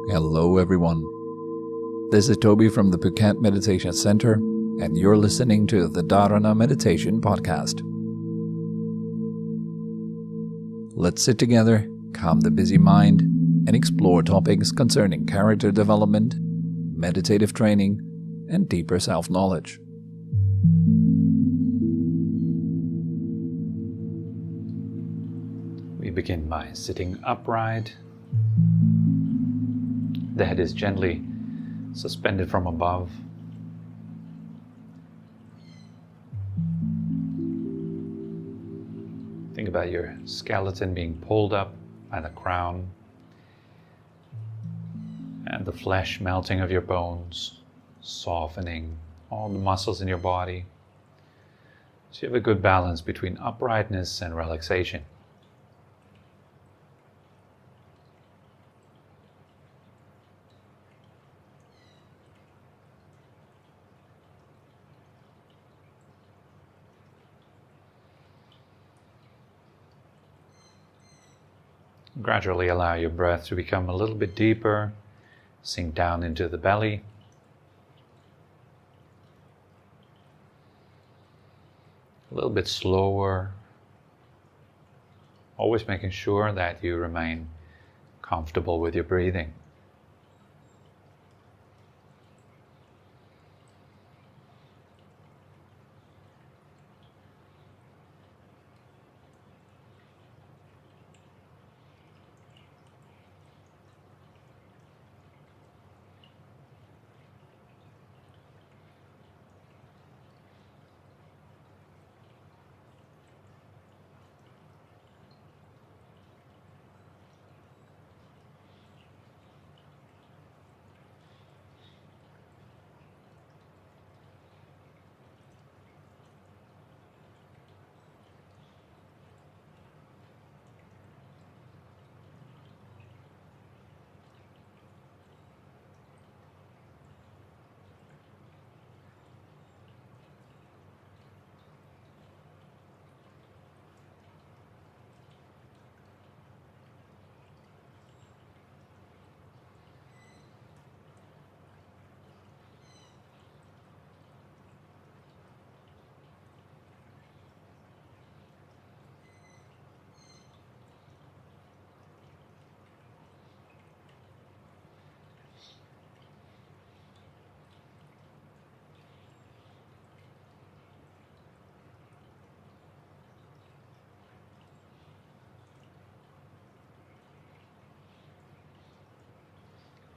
Hello everyone. This is Tobi from the Phuket Meditation Center, and you're listening to the Dharana Meditation Podcast. Let's sit together, calm the busy mind, and explore topics concerning character development, meditative training, and deeper self-knowledge. We begin by sitting upright. The head is gently suspended from above. Think about your skeleton being pulled up by the crown and the flesh melting of your bones, softening all the muscles in your body. So you have a good balance between uprightness and relaxation. Gradually allow your breath to become a little bit deeper, sink down into the belly. A little bit slower, always making sure that you remain comfortable with your breathing.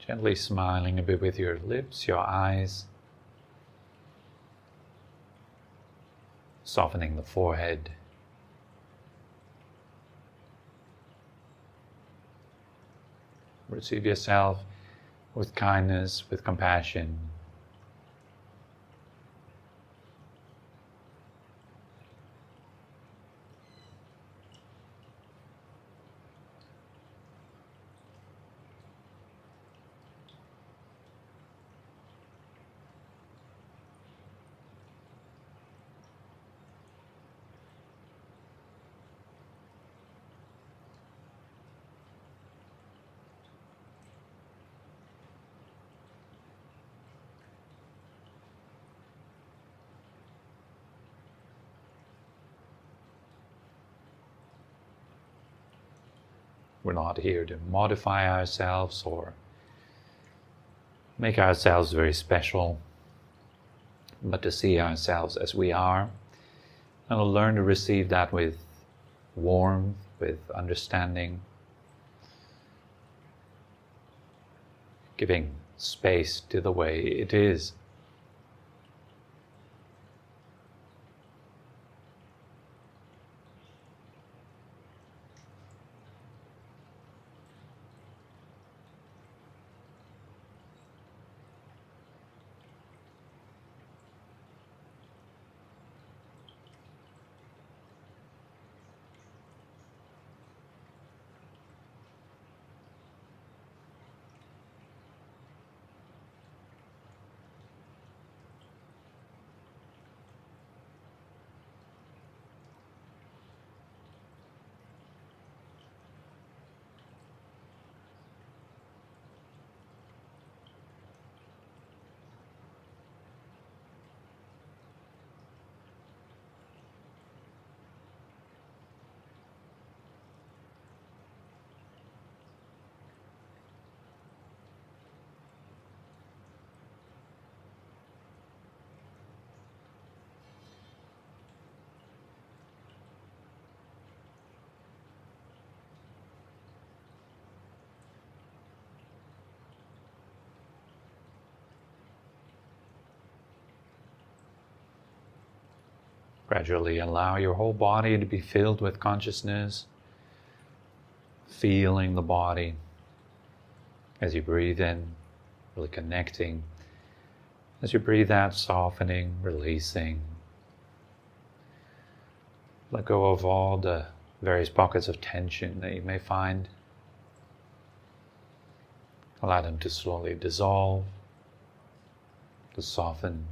Gently smiling a bit with your lips, your eyes, softening the forehead. Receive yourself with kindness, with compassion. We're not here to modify ourselves or make ourselves very special, but to see ourselves as we are and to learn to receive that with warmth, with understanding, giving space to the way it is. Gradually allow your whole body to be filled with consciousness, feeling the body as you breathe in, really connecting. As you breathe out, softening, releasing. Let go of all the various pockets of tension that you may find. Allow them to slowly dissolve, to soften.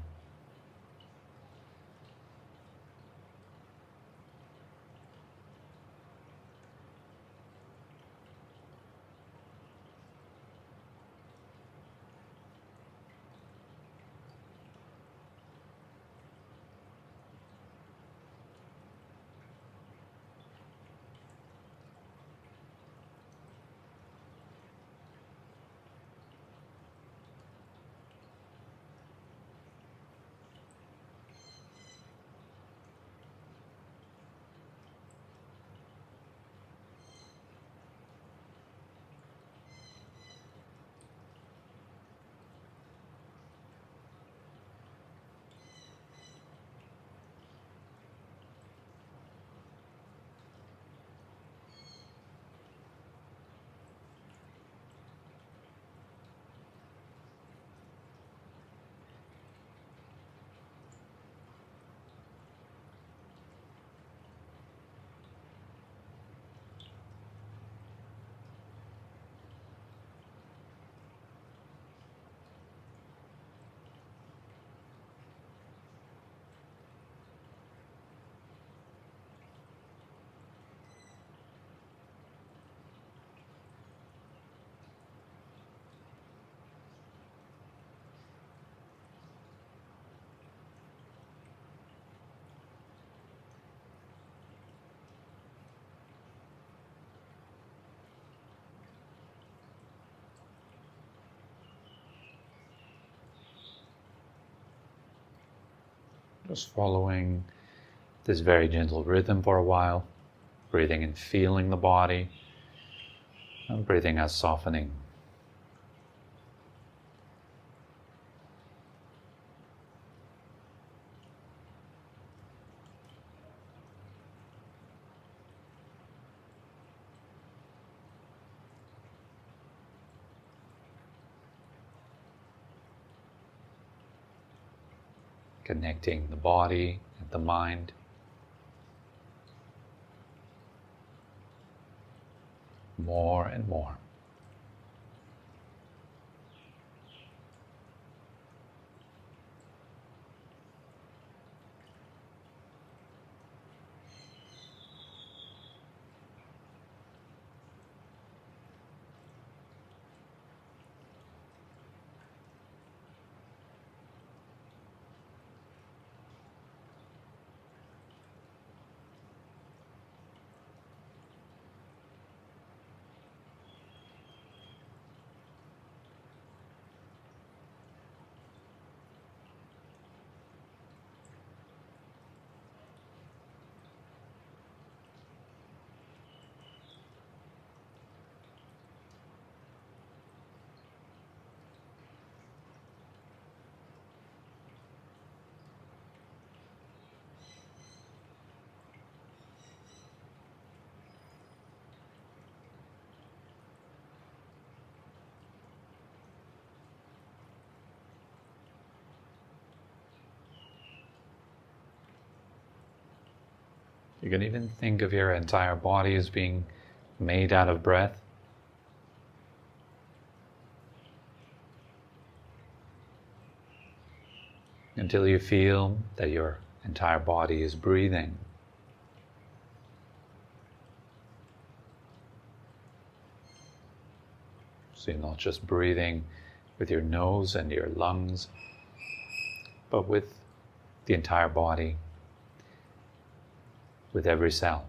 Just following this very gentle rhythm for a while, breathing in, feeling the body, and breathing out, softening. Connecting the body and the mind. More and more. You can even think of your entire body as being made out of breath. Until you feel that your entire body is breathing. So you're not just breathing with your nose and your lungs, but with the entire body, with every cell.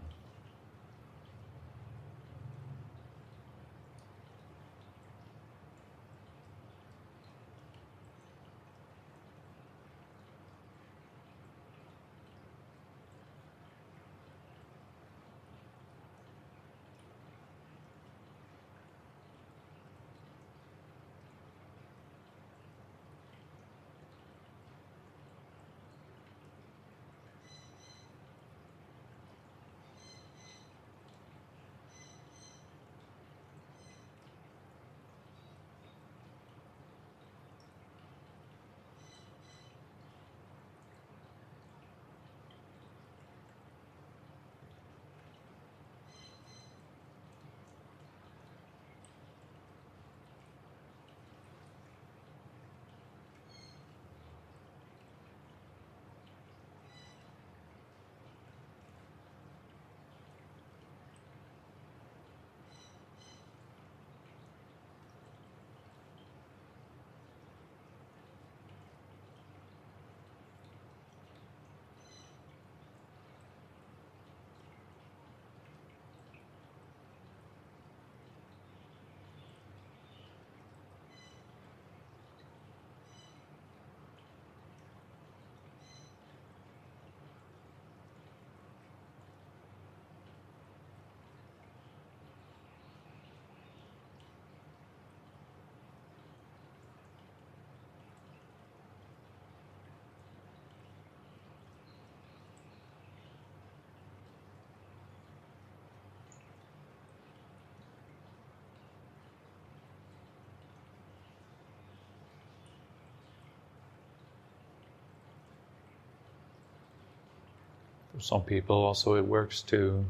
For some people also it works to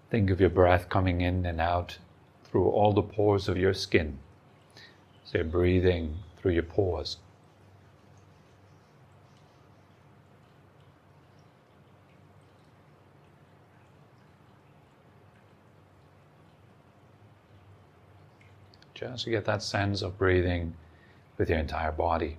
think of your breath coming in and out through all the pores of your skin. So you're breathing through your pores. Just to get that sense of breathing with your entire body.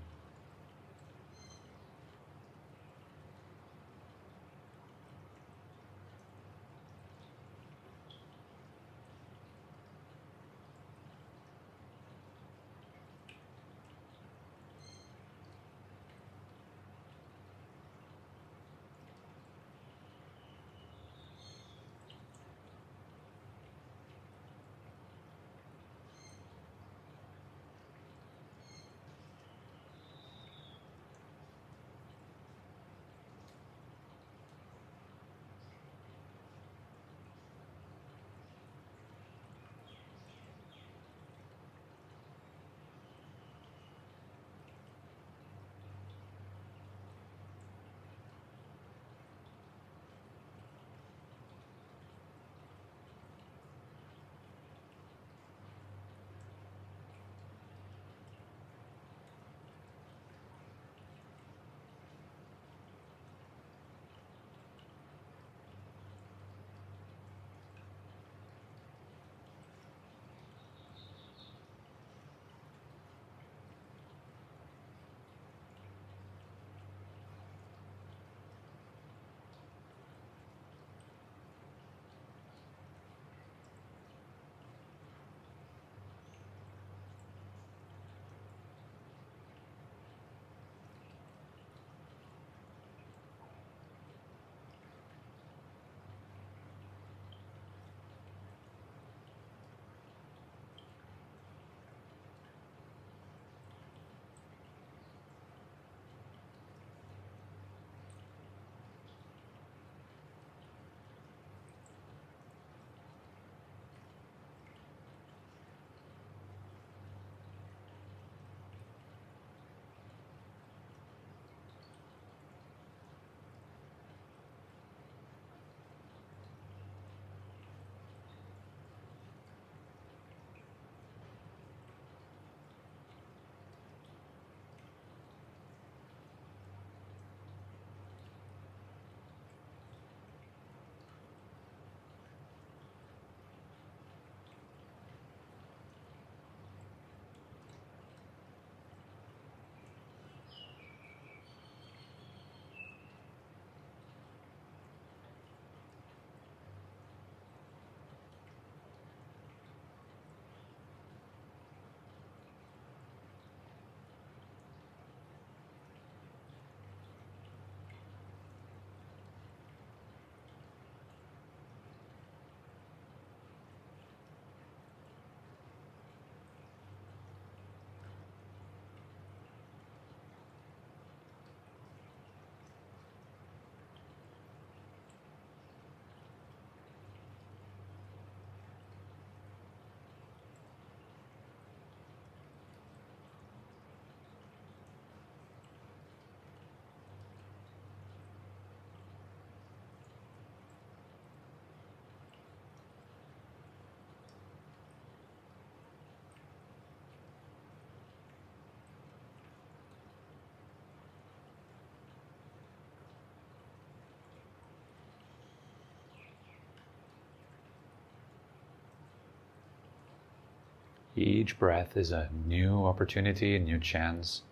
Each breath is a new opportunity, a new chance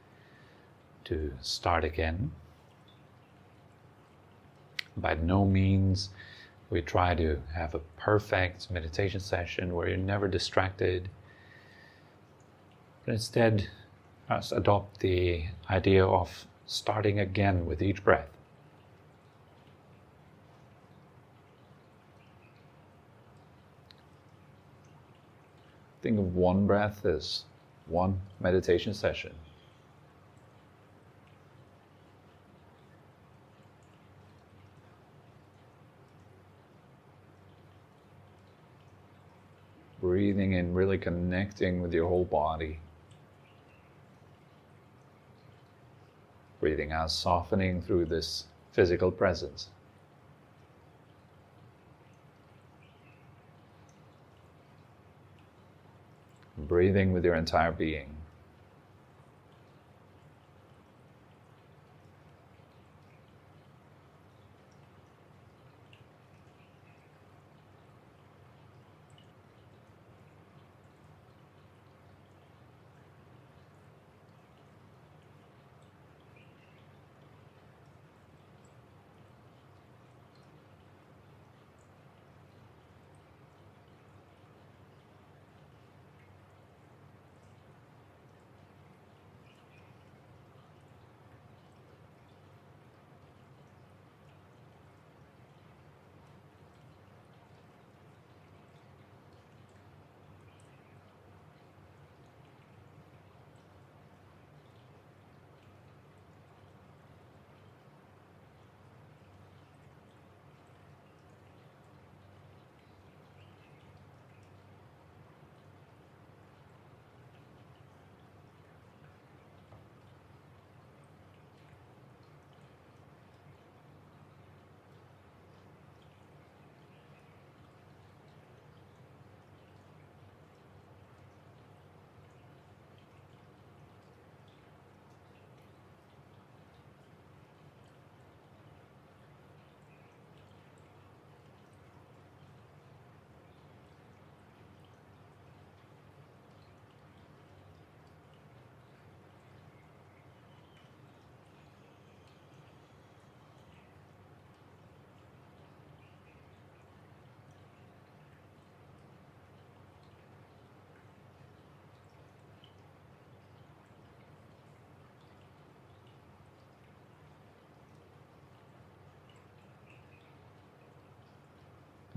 to start again. By no means we try to have a perfect meditation session where you're never distracted, but instead adopt the idea of starting again with each breath. Think of one breath as one meditation session. Breathing in, really connecting with your whole body. Breathing out, softening through this physical presence. Breathing with your entire being.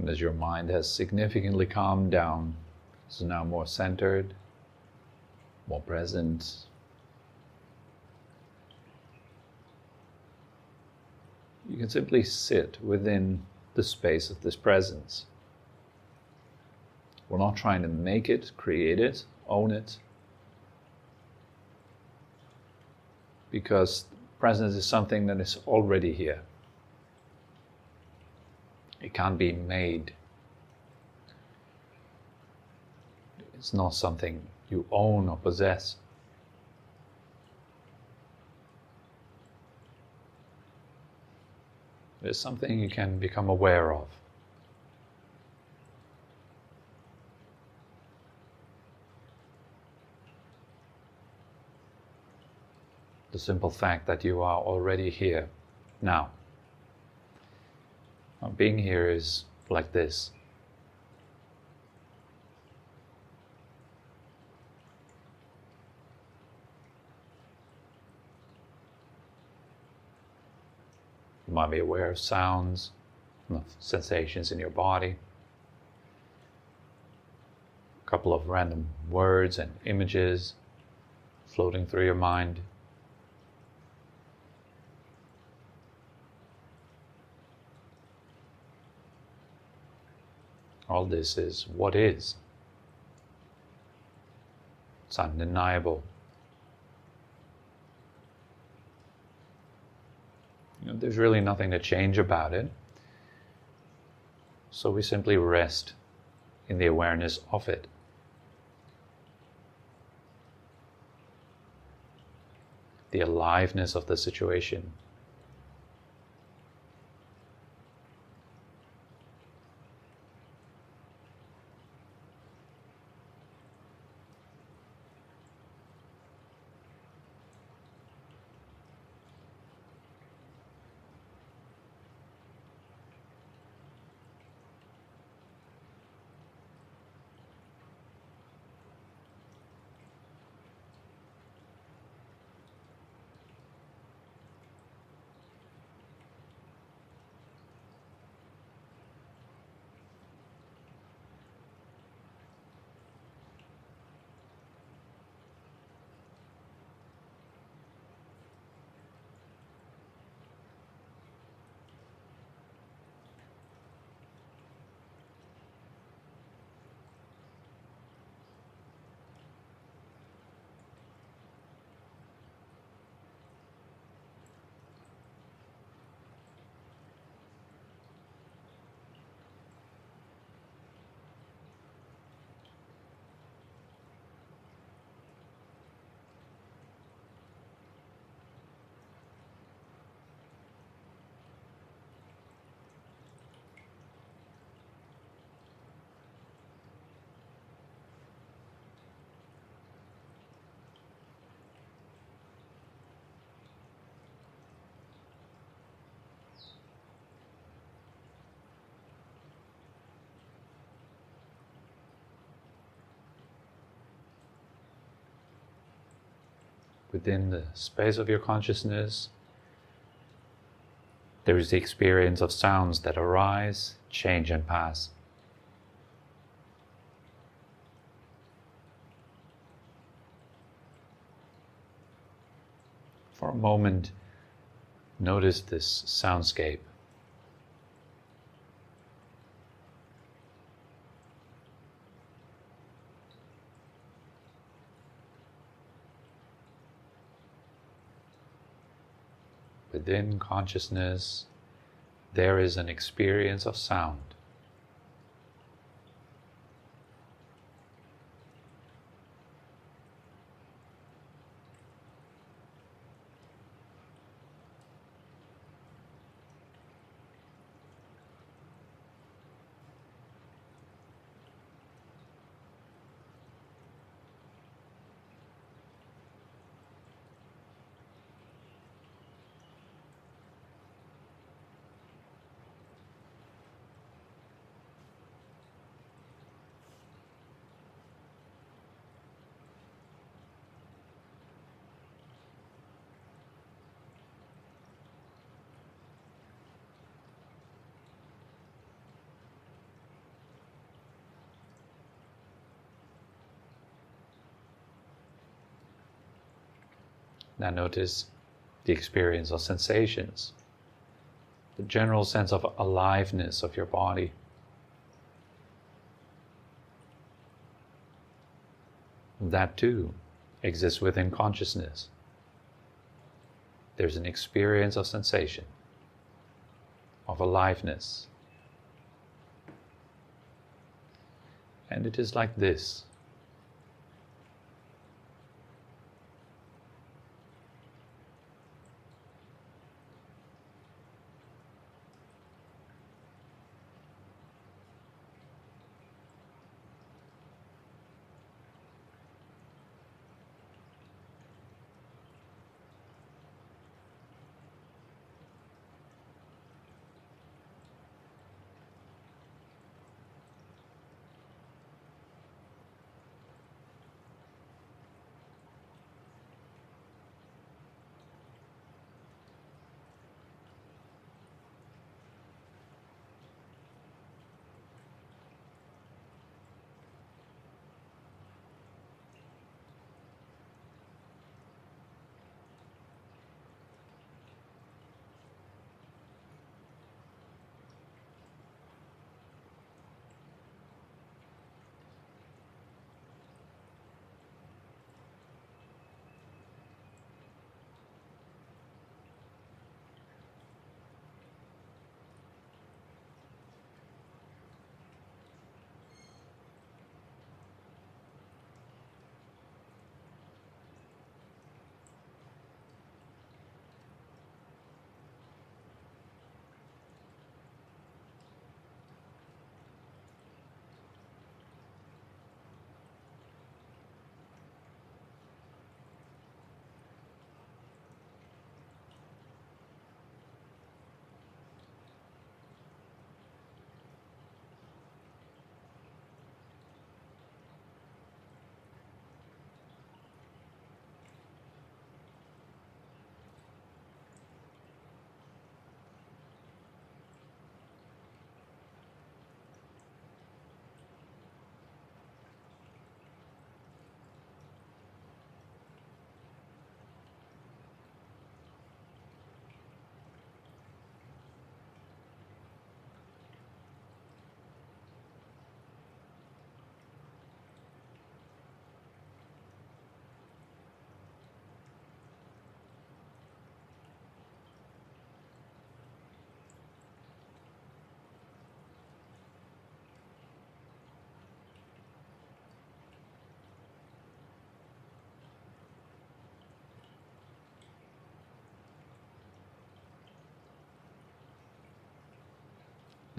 And as your mind has significantly calmed down, it's now more centered, more present, you can simply sit within the space of this presence. We're not trying to make it, create it, own it, because presence is something that is already here. It can't be made. It's not something you own or possess. It's something you can become aware of. The simple fact that you are already here now. Being here is like this. You might be aware of sounds, of sensations in your body, a couple of random words and images floating through your mind. All this is what is. It's undeniable. There's really nothing to change about it. So we simply rest in the awareness of it. The aliveness of the situation. within the space of your consciousness, there is the experience of sounds that arise, change and pass. For a moment, notice this soundscape. Within consciousness, there is an experience of sound. Now notice the experience of sensations, the general sense of aliveness of your body. That too exists within consciousness. There's an experience of sensation, of aliveness. And it is like this.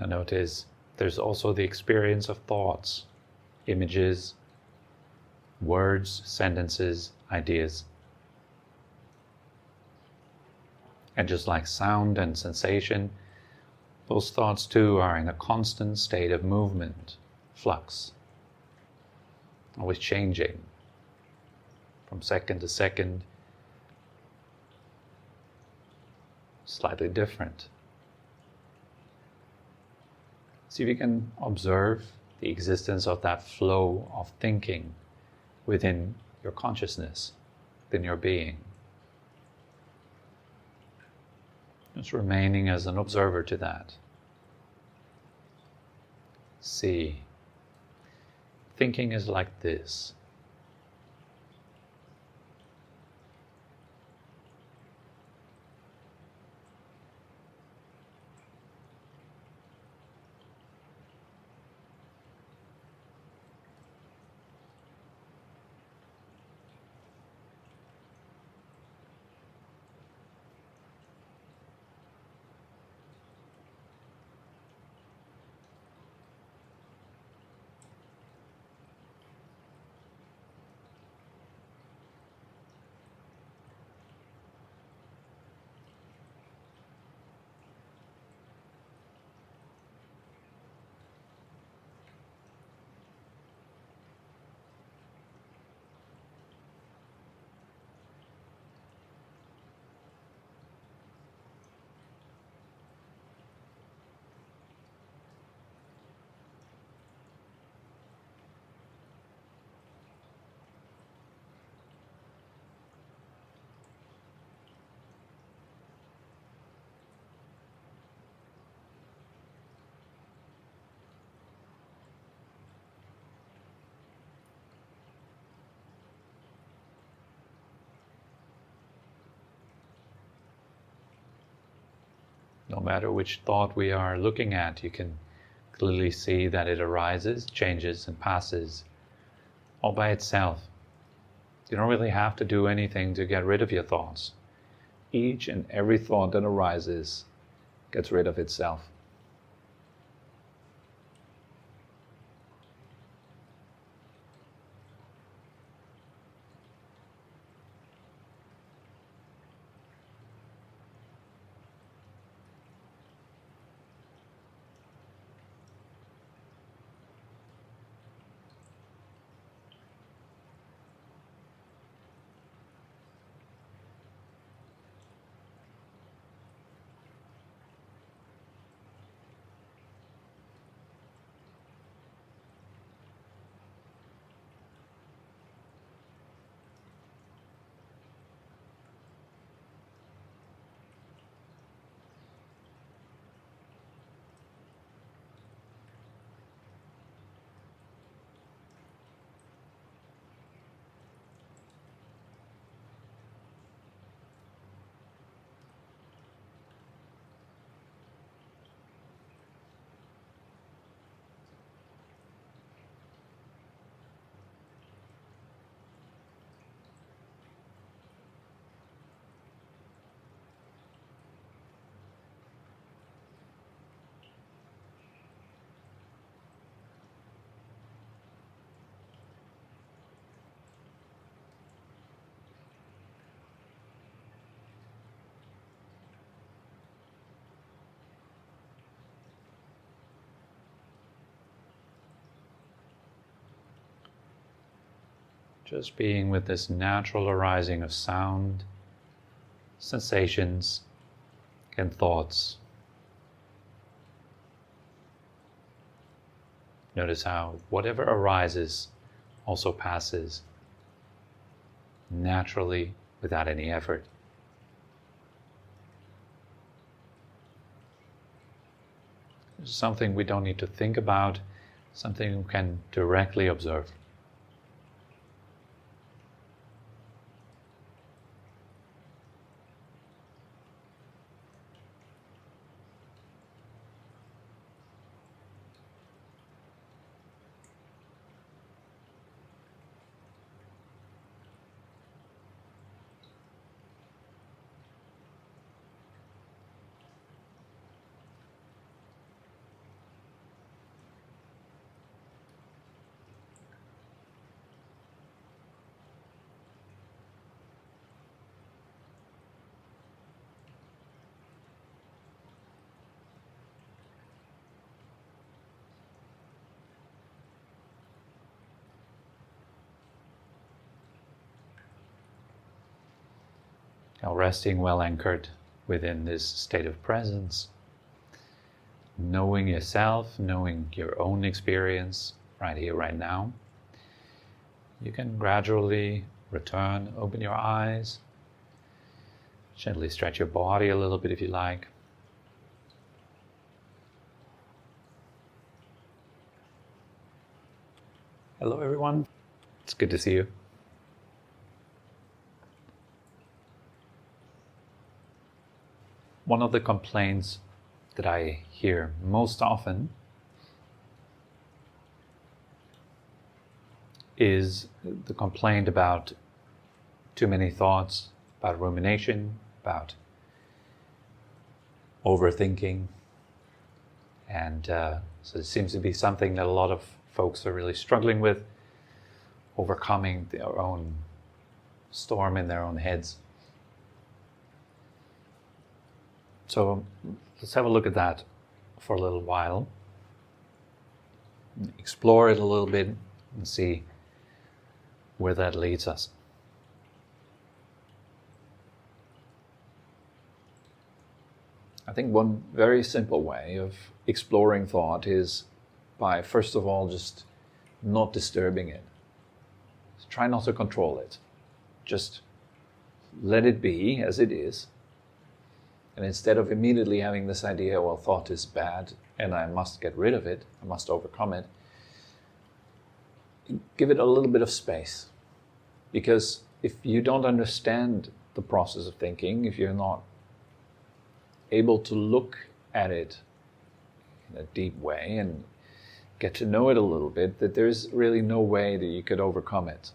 Now notice there's also the experience of thoughts, images, words, sentences, ideas. And just like sound and sensation, those thoughts too are in a constant state of movement, flux, always changing from second to second, slightly different. See if you can observe the existence of that flow of thinking within your consciousness, within your being. Just remaining as an observer to that. See, thinking is like this. No matter which thought we are looking at, you can clearly see that it arises, changes, and passes all by itself. You don't really have to do anything to get rid of your thoughts. Each and every thought that arises gets rid of itself. Just being with this natural arising of sound, sensations, and thoughts. Notice how whatever arises also passes naturally without any effort. It's something we don't need to think about, something we can directly observe. Now resting well anchored within this state of presence, knowing yourself, knowing your own experience right here, right now, you can gradually return, open your eyes, gently stretch your body a little bit if you like. Hello everyone, it's good to see you. One of the complaints that I hear most often is the complaint about too many thoughts, about rumination, about overthinking, and so it seems to be something that a lot of folks are really struggling with, overcoming their own storm in their own heads. So let's have a look at that for a little while, explore it a little bit and see where that leads us. I think one very simple way of exploring thought is by, first of all, just not disturbing it. Try not to control it. Just let it be as it is. And instead of immediately having this idea, well, thought is bad and I must get rid of it, I must overcome it, give it a little bit of space. Because if you don't understand the process of thinking, if you're not able to look at it in a deep way and get to know it a little bit, that there's really no way that you could overcome it.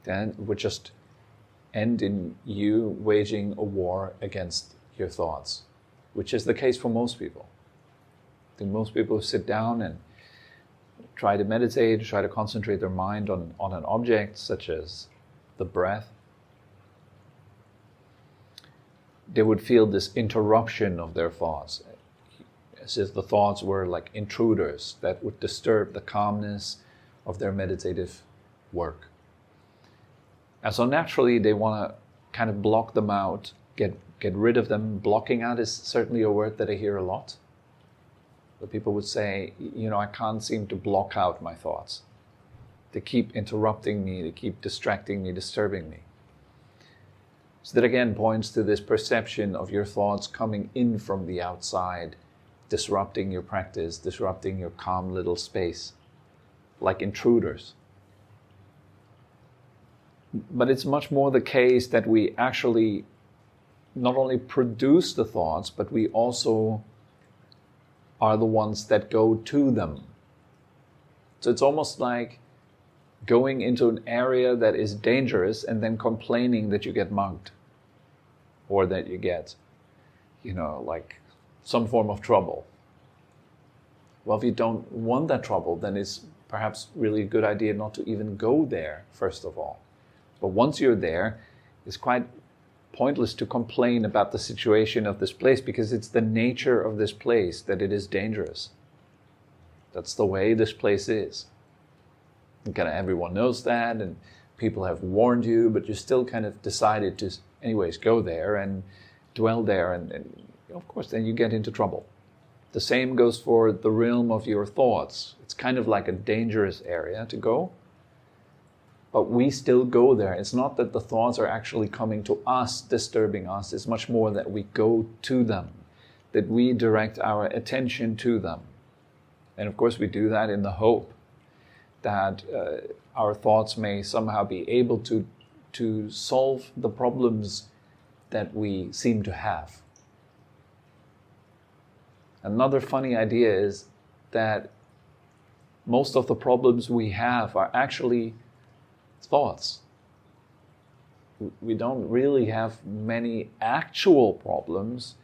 Then it would just end in you waging a war against your thoughts, which is the case for most people. I think most people who sit down and try to meditate, try to concentrate their mind on an object such as the breath, they would feel this interruption of their thoughts, as if the thoughts were like intruders that would disturb the calmness of their meditative work. And so naturally they want to kind of block them out, get rid of them. Blocking out is certainly a word that I hear a lot. The people would say, I can't seem to block out my thoughts. They keep interrupting me, they keep distracting me, disturbing me. So that again points to this perception of your thoughts coming in from the outside, disrupting your practice, disrupting your calm little space, like intruders. But it's much more the case that we actually not only produce the thoughts, but we also are the ones that go to them. So it's almost like going into an area that is dangerous and then complaining that you get mugged or that you get, like some form of trouble. Well, if you don't want that trouble, then it's perhaps really a good idea not to even go there, first of all. But once you're there, it's quite pointless to complain about the situation of this place because it's the nature of this place that it is dangerous. That's the way this place is. And kind of everyone knows that, and people have warned you, but you still kind of decided to anyways go there and dwell there, and of course then you get into trouble. The same goes for the realm of your thoughts. It's kind of like a dangerous area to go, but we still go there. It's not that the thoughts are actually coming to us, disturbing us. It's much more that we go to them, that we direct our attention to them. And of course we do that in the hope that our thoughts may somehow be able to solve the problems that we seem to have. Another funny idea is that most of the problems we have are actually thoughts. We don't really have many actual problems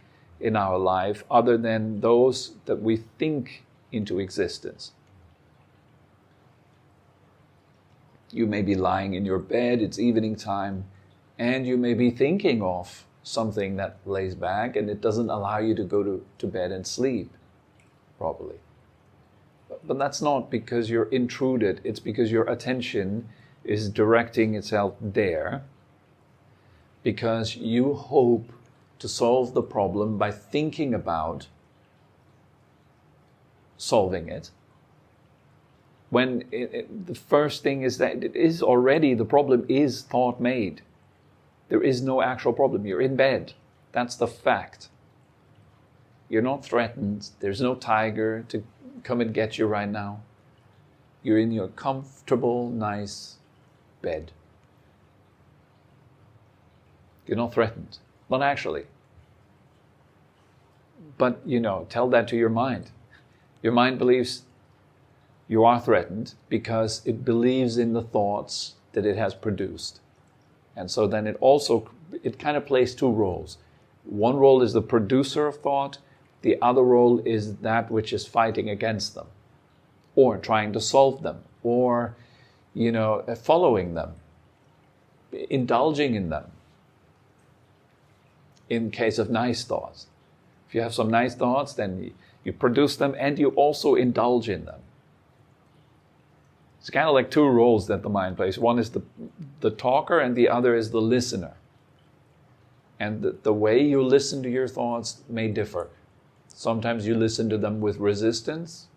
in our life other than those that we think into existence. You may be lying in your bed, it's evening time, and you may be thinking of something that lays back and it doesn't allow you to go to bed and sleep properly. But that's not because you're intruded, it's because your attention is directing itself there because you hope to solve the problem by thinking about solving it, when the first thing is that it is already, the problem is thought made. There is no actual problem. You're in bed. That's the fact. You're not threatened. There's no tiger to come and get you right now. You're in your comfortable, nice bed. You're not threatened. Not actually. But, tell that to your mind. Your mind believes you are threatened because it believes in the thoughts that it has produced. And so then it kind of plays two roles. One role is the producer of thought. The other role is that which is fighting against them, or trying to solve them, or, following them, indulging in them. In case of nice thoughts. If you have some nice thoughts, then you produce them and you also indulge in them. It's kind of like two roles that the mind plays. One is the talker and the other is the listener. And the way you listen to your thoughts may differ. Sometimes you listen to them with resistance,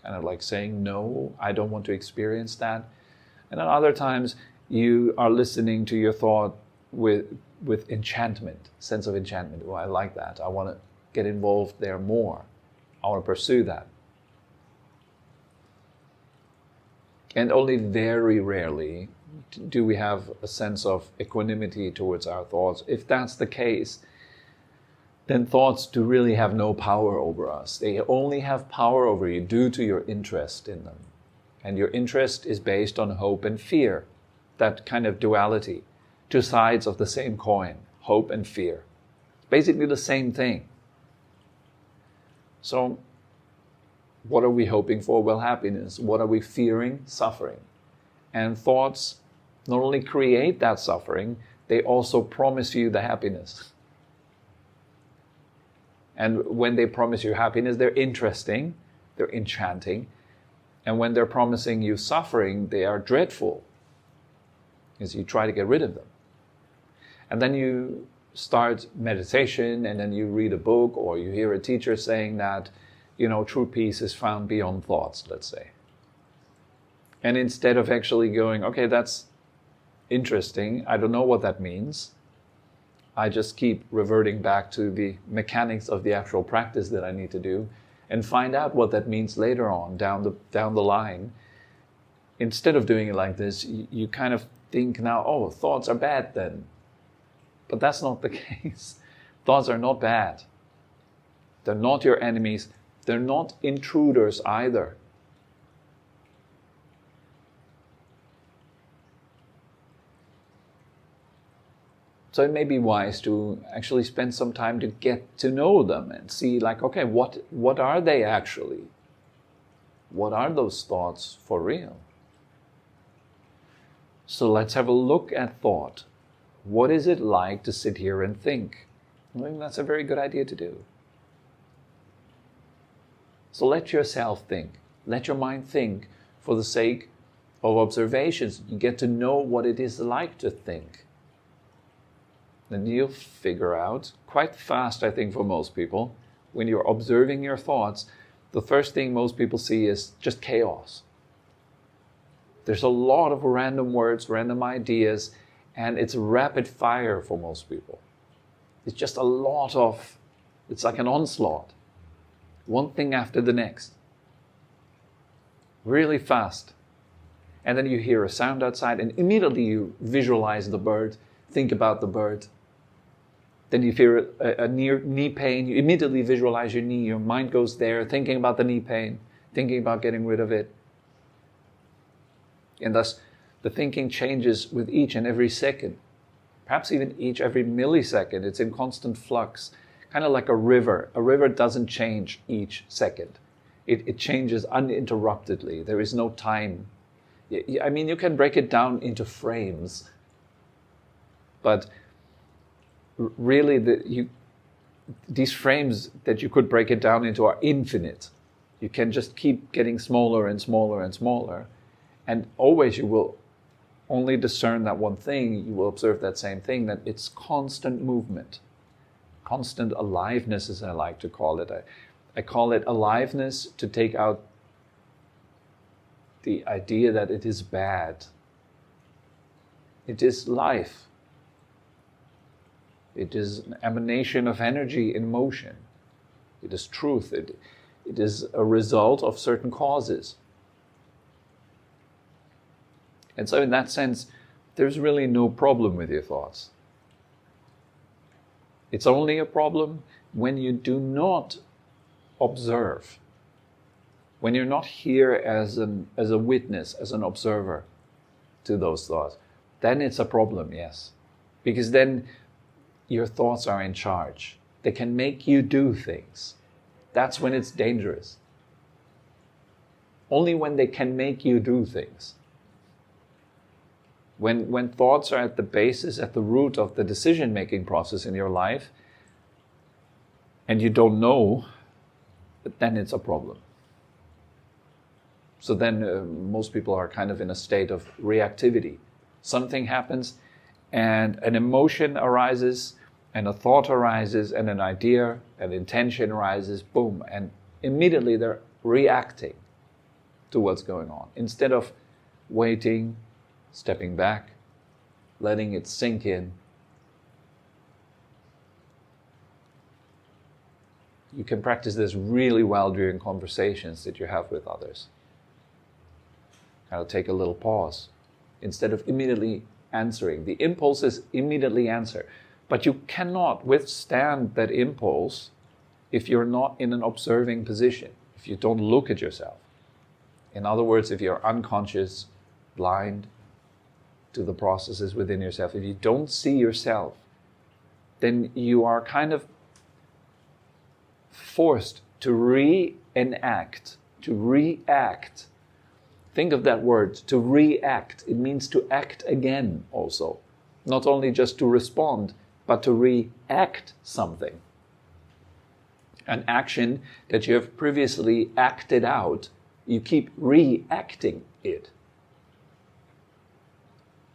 kind of like saying, no, I don't want to experience that. And at other times, you are listening to your thought with enchantment, sense of enchantment. Oh, I like that. I want to get involved there more. I want to pursue that. And only very rarely do we have a sense of equanimity towards our thoughts. If that's the case, then thoughts do really have no power over us. They only have power over you due to your interest in them. And your interest is based on hope and fear, that kind of duality. Two sides of the same coin, hope and fear. It's basically the same thing. So, what are we hoping for? Well, happiness. What are we fearing? Suffering. And thoughts not only create that suffering, they also promise you the happiness. And when they promise you happiness, they're interesting, they're enchanting. And when they're promising you suffering, they are dreadful, because you try to get rid of them. And then you start meditation, and then you read a book, or you hear a teacher saying that, true peace is found beyond thoughts, let's say. And instead of actually going, okay, that's interesting, I don't know what that means, I just keep reverting back to the mechanics of the actual practice that I need to do and find out what that means later on, down the line. Instead of doing it like this, you kind of think now, oh, thoughts are bad then. But that's not the case. Thoughts are not bad. They're not your enemies. They're not intruders either. So it may be wise to actually spend some time to get to know them and see, like, okay, what are they actually? What are those thoughts for real? So let's have a look at thought. What is it like to sit here and think? I think that's a very good idea to do. So let yourself think. Let your mind think for the sake of observations. You get to know what it is like to think. Then you'll figure out quite fast, I think, for most people, when you're observing your thoughts, the first thing most people see is just chaos. There's a lot of random words, random ideas, and it's rapid fire for most people. It's just it's like an onslaught. One thing after the next. Really fast. And then you hear a sound outside and immediately you visualize the bird, think about the bird. Then you feel a near knee pain, you immediately visualize your knee, your mind goes there, thinking about the knee pain, thinking about getting rid of it. And thus, the thinking changes with each and every second. Perhaps even every millisecond. It's in constant flux. Kind of like a river. A river doesn't change each second. It changes uninterruptedly. There is no time. I mean, you can break it down into frames. But really, these frames that you could break it down into are infinite. You can just keep getting smaller and smaller and smaller. And always you will only discern that one thing, you will observe that same thing, that it's constant movement. constant aliveness, as I like to call it. I call it aliveness to take out the idea that it is bad. It is life. It is an emanation of energy in motion. It is truth. It is a result of certain causes. And so in that sense, there's really no problem with your thoughts. It's only a problem when you do not observe, when you're not here as a witness, as an observer to those thoughts. Then it's a problem, yes. Because then your thoughts are in charge. They can make you do things. That's when it's dangerous. Only when they can make you do things. When thoughts are at the basis, at the root of the decision-making process in your life, and you don't know, then it's a problem. So then most people are kind of in a state of reactivity. Something happens, and an emotion arises, and a thought arises, and an idea, an intention arises, boom, and immediately they're reacting to what's going on. Instead of waiting, stepping back, letting it sink in. You can practice this really well during conversations that you have with others. Kind of take a little pause. Instead of immediately answering. The impulse is immediately answer. But you cannot withstand that impulse if you're not in an observing position, if you don't look at yourself. In other words, if you're unconscious, blind to the processes within yourself, if you don't see yourself, then you are kind of forced to reenact, to react. Think of that word, to react. It means to act again also. Not only just to respond, but to react something. An action that you have previously acted out, you keep reacting it.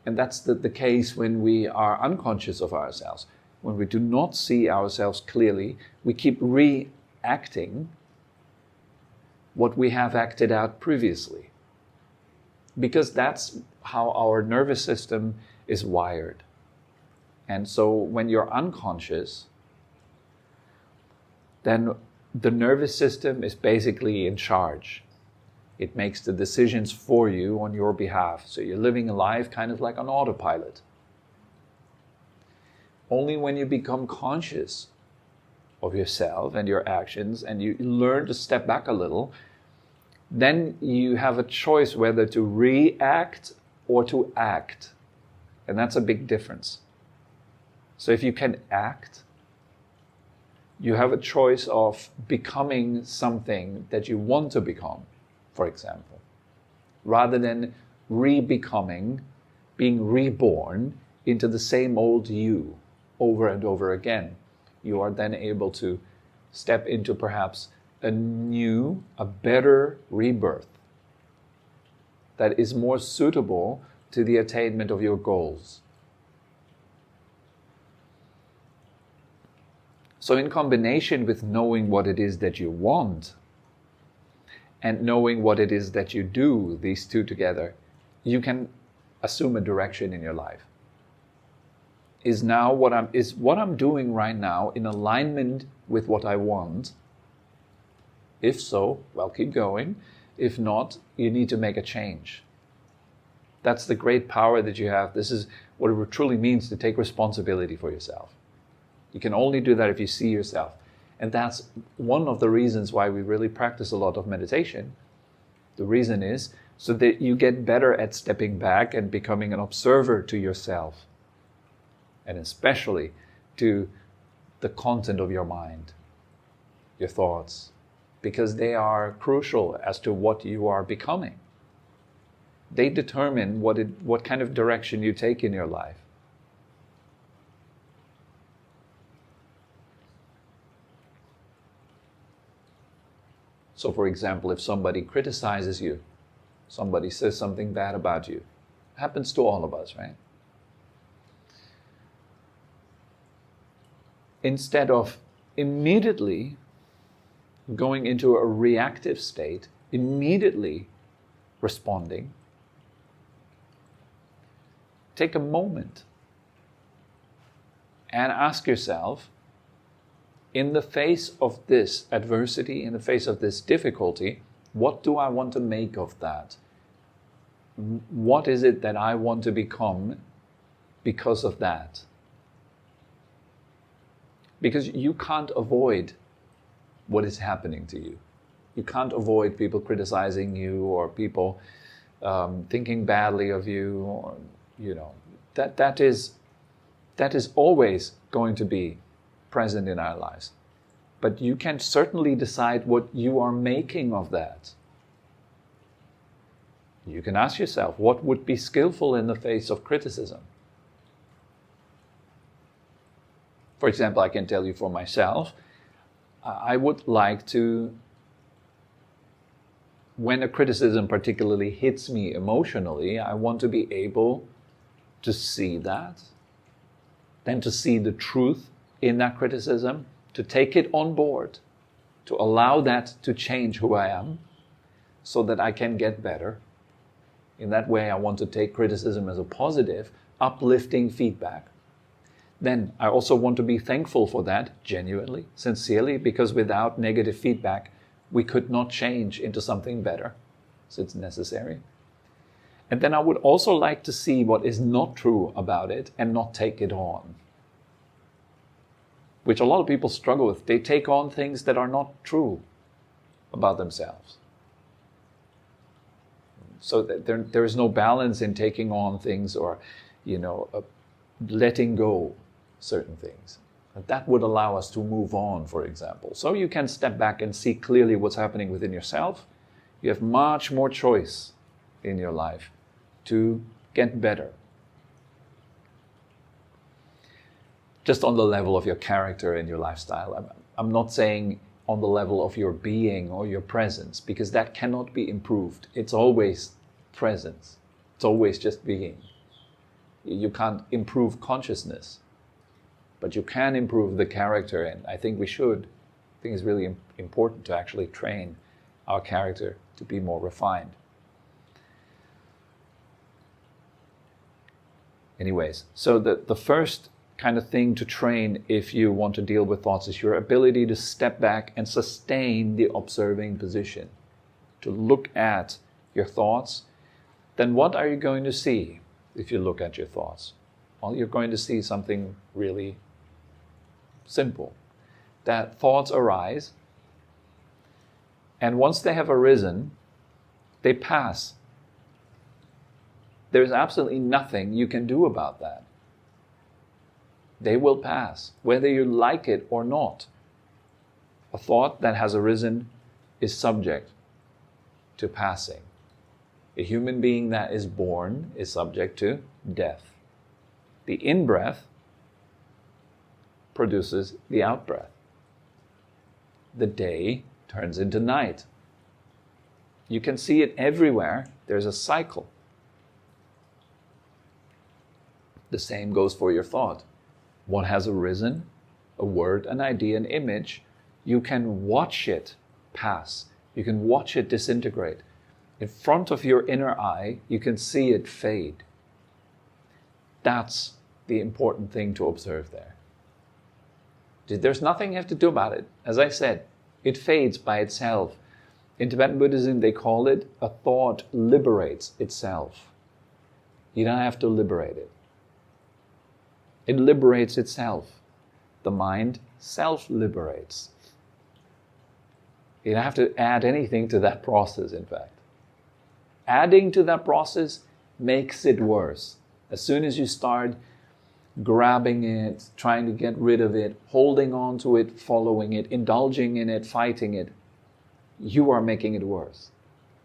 And that's the case when we are unconscious of ourselves. When we do not see ourselves clearly, we keep reacting what we have acted out previously. Because that's how our nervous system is wired. And so when you're unconscious, then the nervous system is basically in charge. It makes the decisions for you on your behalf. So you're living a life kind of like on autopilot. Only when you become conscious of yourself and your actions and you learn to step back a little, then you have a choice whether to react or to act. And that's a big difference. So if you can act, you have a choice of becoming something that you want to become, for example, rather than re-becoming, being reborn into the same old you over and over again. You are then able to step into perhaps a new, a better rebirth that is more suitable to the attainment of your goals. So in combination with knowing what it is that you want and knowing what it is that you do, these two together, you can assume a direction in your life. Is what I'm doing right now in alignment with what I want? If so, well, keep going. If not, you need to make a change. That's the great power that you have. This is what it truly means to take responsibility for yourself. You can only do that if you see yourself. And that's one of the reasons why we really practice a lot of meditation. The reason is so that you get better at stepping back and becoming an observer to yourself. And especially to the content of your mind, your thoughts, because they are crucial as to what you are becoming. They determine what kind of direction you take in your life. So for example, if somebody criticizes you, somebody says something bad about you, it happens to all of us, right? instead of immediately going into a reactive state, immediately responding, take a moment and ask yourself, in the face of this adversity, in the face of this difficulty, what do I want to make of that? What is it that I want to become because of that? Because you can't avoid what is happening to you. You can't avoid people criticizing you or people thinking badly of you, or that is always going to be present in our lives. But you can certainly decide what you are making of that. You can ask yourself, what would be skillful in the face of criticism? For example, I can tell you for myself, I would like to, when a criticism particularly hits me emotionally, I want to be able to see that, then to see the truth in that criticism, to take it on board, to allow that to change who I am, so that I can get better. In that way, I want to take criticism as a positive, uplifting feedback. Then I also want to be thankful for that, genuinely, sincerely, because without negative feedback, we could not change into something better. So it's necessary. And then I would also like to see what is not true about it and not take it on. Which a lot of people struggle with. They take on things that are not true about themselves. So there is no balance in taking on things or, letting go certain things. That would allow us to move on, for example. So you can step back and see clearly what's happening within yourself. You have much more choice in your life to get better. Just on the level of your character and your lifestyle. I'm not saying on the level of your being or your presence, because that cannot be improved. It's always presence. It's always just being. You can't improve consciousness, but you can improve the character, and I think we should. I think it's really important to actually train our character to be more refined. Anyways, so the first kind of thing to train if you want to deal with thoughts is your ability to step back and sustain the observing position, to look at your thoughts. Then what are you going to see if you look at your thoughts? Well, you're going to see something really simple. That thoughts arise, and once they have arisen, they pass. There's absolutely nothing you can do about that. They will pass, whether you like it or not. A thought that has arisen is subject to passing. A human being that is born is subject to death. The in-breath produces the out-breath. The day turns into night. You can see it everywhere. There's a cycle. The same goes for your thought. What has arisen, a word, an idea, an image, you can watch it pass. You can watch it disintegrate. In front of your inner eye, you can see it fade. That's the important thing to observe there. There's nothing you have to do about it. As I said, it fades by itself. In Tibetan Buddhism, they call it a thought liberates itself. You don't have to liberate it. It liberates itself. The mind self-liberates. You don't have to add anything to that process, in fact. Adding to that process makes it worse. As soon as you start grabbing it, trying to get rid of it, holding on to it, following it, indulging in it, fighting it, you are making it worse.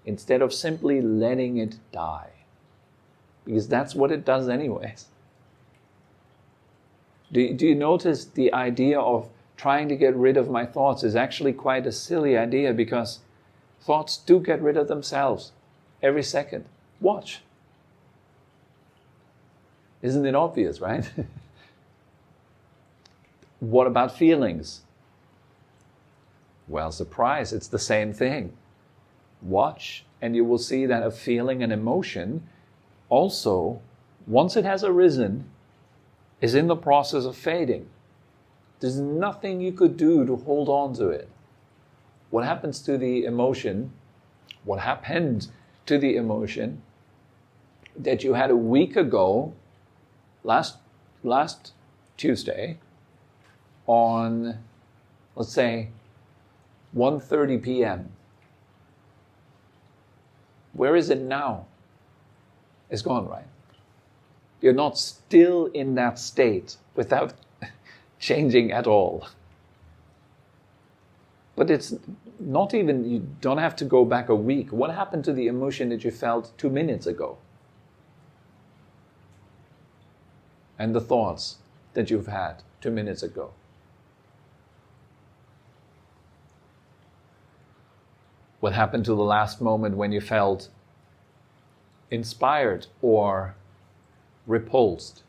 Instead of simply letting it die. Because that's what it does anyways. Do you notice the idea of trying to get rid of my thoughts is actually quite a silly idea, because thoughts do get rid of themselves every second. Watch. Isn't it obvious, right? What about feelings? Well, surprise, it's the same thing. Watch, and you will see that a feeling, an emotion, also, once it has arisen, is in the process of fading. There's nothing you could do to hold on to it. What happens to the emotion, what happened to the emotion that you had a week ago, last Tuesday, on, let's say, 1:30 p.m. Where is it now? It's gone, right? You're not still in that state without changing at all. But it's not even, you don't have to go back a week. What happened to the emotion that you felt 2 minutes ago? And the thoughts that you've had 2 minutes ago? What happened to the last moment when you felt inspired or repulsed?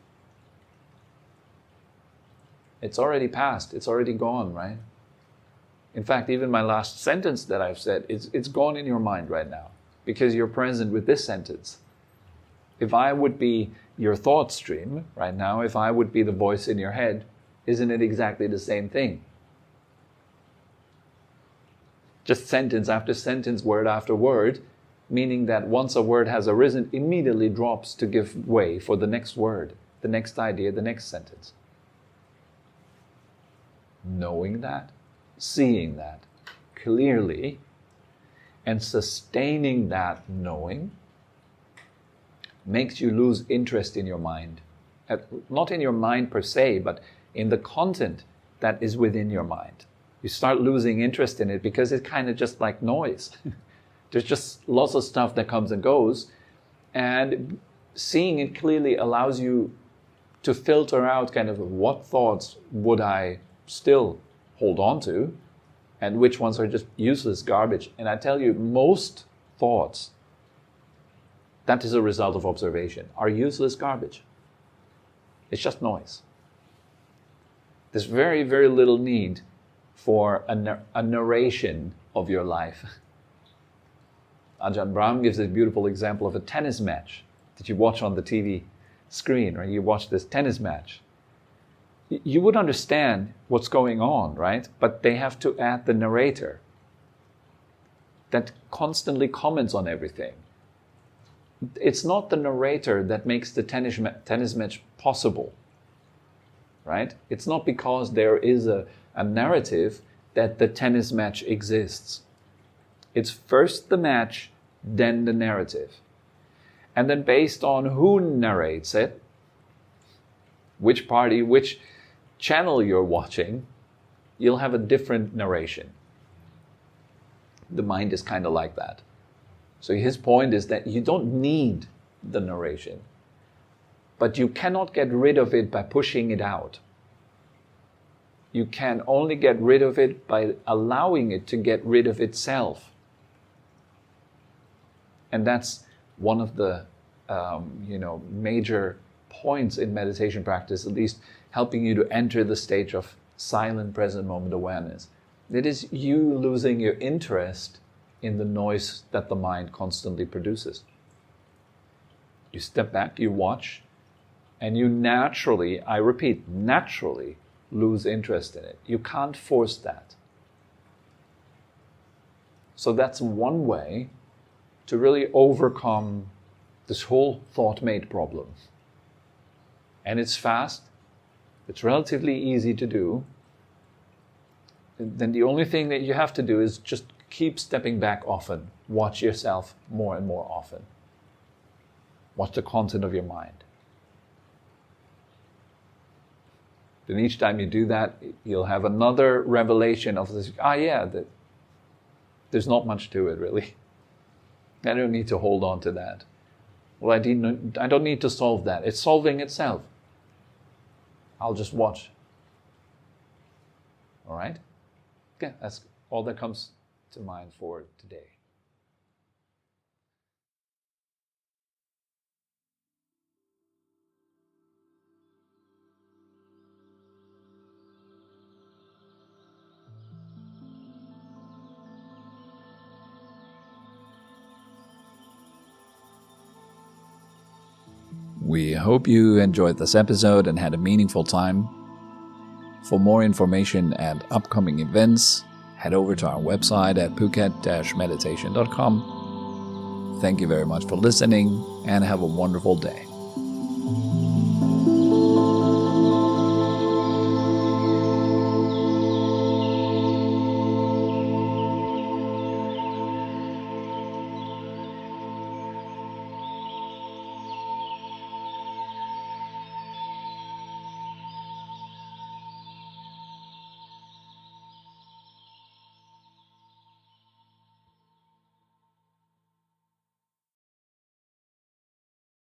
It's already passed, it's already gone, right? In fact, even my last sentence that I've said, it's gone in your mind right now because you're present with this sentence. If I would be your thought stream right now, if I would be the voice in your head, isn't it exactly the same thing? Just sentence after sentence, word after word, meaning that once a word has arisen, immediately drops to give way for the next word, the next idea, the next sentence. Knowing that, seeing that clearly, and sustaining that knowing makes you lose interest in your mind. Not in your mind per se, but in the content that is within your mind. You start losing interest in it because it's kind of just like noise. There's just lots of stuff that comes and goes, and seeing it clearly allows you to filter out kind of what thoughts would I still hold on to and which ones are just useless garbage. And I tell you, most thoughts, that is a result of observation, are useless garbage. It's just noise. There's very, very little need for a narration of your life. Ajahn Brahm gives a beautiful example of a tennis match that you watch on the TV screen, or you watch this tennis match. You would understand what's going on, right? But they have to add the narrator that constantly comments on everything. It's not the narrator that makes the tennis match possible, right? It's not because there is a narrative that the tennis match exists. It's first the match, then the narrative. And then based on who narrates it, which party, which channel you're watching, you'll have a different narration. The mind is kind of like that. So his point is that you don't need the narration, but you cannot get rid of it by pushing it out. You can only get rid of it by allowing it to get rid of itself. And that's one of the major points in meditation practice, at least helping you to enter the stage of silent present moment awareness. It is you losing your interest in the noise that the mind constantly produces. You step back, you watch, and you naturally, I repeat, naturally lose interest in it. You can't force that. So that's one way to really overcome this whole thought-mate problem. And it's fast, it's relatively easy to do. Then the only thing that you have to do is just keep stepping back often. Watch yourself more and more often. Watch the content of your mind. Then each time you do that, you'll have another revelation of this, there's not much to it really. I don't need to hold on to that. Well, I don't need to solve that. It's solving itself. I'll just watch. All right? Okay, that's all that comes to mind for today. We hope you enjoyed this episode and had a meaningful time. For more information and upcoming events, head over to our website at phuket-meditation.com. Thank you very much for listening and have a wonderful day.